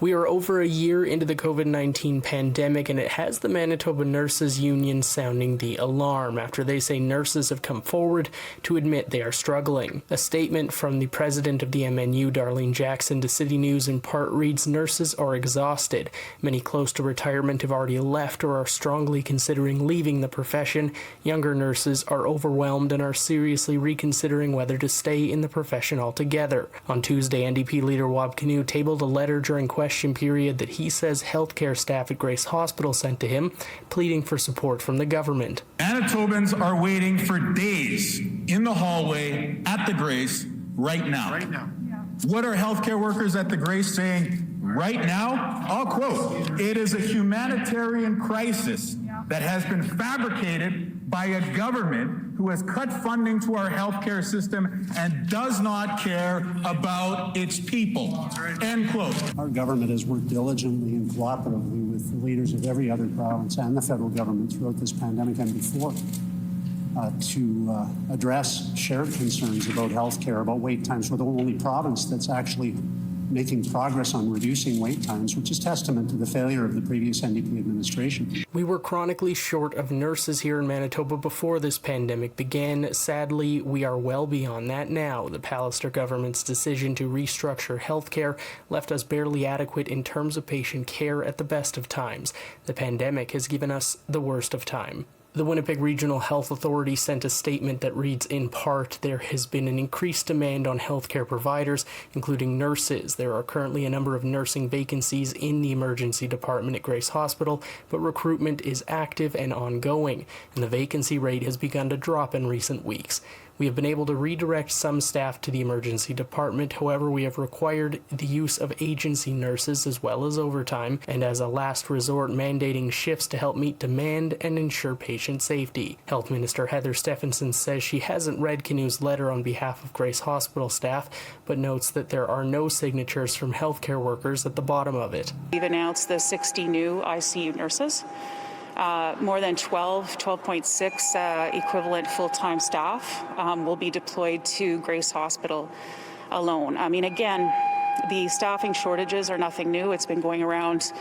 We are over a year into the COVID-19 pandemic, and it has the Manitoba Nurses Union sounding the alarm after they say nurses have come forward to admit they are struggling. A statement from the president of the MNU, Darlene Jackson, to City News in part reads, "Nurses are exhausted. Many close to retirement have already left or are strongly considering leaving the profession. Younger nurses are overwhelmed and are seriously reconsidering whether to stay in the profession altogether." On Tuesday, NDP leader Wab Kinew tabled a letter during question period that he says healthcare staff at Grace Hospital sent to him, pleading for support from the government. Manitobans are waiting for days in the hallway at the Grace right now. What are healthcare workers at the Grace saying right now? I'll quote, "It is a humanitarian crisis that has been fabricated by a government who has cut funding to our healthcare system and does not care about its people." End quote. Our government has worked diligently and cooperatively with the leaders of every other province and the federal government throughout this pandemic and before to address shared concerns about healthcare, about wait times. We're the only province that's actually making progress on reducing wait times, which is testament to the failure of the previous NDP administration. We were chronically short of nurses here in Manitoba before this pandemic began. Sadly, we are well beyond that now. The Pallister government's decision to restructure healthcare left us barely adequate in terms of patient care at the best of times. The pandemic has given us the worst of time. The Winnipeg Regional Health Authority sent a statement that reads, in part, there has been an increased demand on healthcare providers, including nurses. There are currently a number of nursing vacancies in the emergency department at Grace Hospital, but recruitment is active and ongoing, and the vacancy rate has begun to drop in recent weeks. We have been able to redirect some staff to the emergency department. However, we have required the use of agency nurses as well as overtime, and as a last resort, mandating shifts to help meet demand and ensure patient safety. Health Minister Heather Stephenson says she hasn't read Kinew's letter on behalf of Grace Hospital staff, but notes that there are no signatures from healthcare workers at the bottom of it. We've announced the 60 new ICU nurses. More than 12.6 equivalent full-time staff will be deployed to Grace Hospital alone. I mean, again, the staffing shortages are nothing new. It's been going around,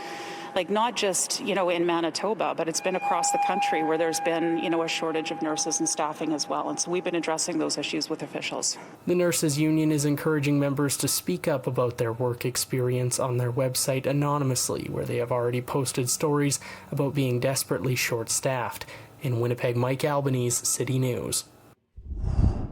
like, not just, in Manitoba, but it's been across the country where there's been, a shortage of nurses and staffing as well. And so we've been addressing those issues with officials. The Nurses Union is encouraging members to speak up about their work experience on their website anonymously, where they have already posted stories about being desperately short-staffed. In Winnipeg, Mike Albanese, City News.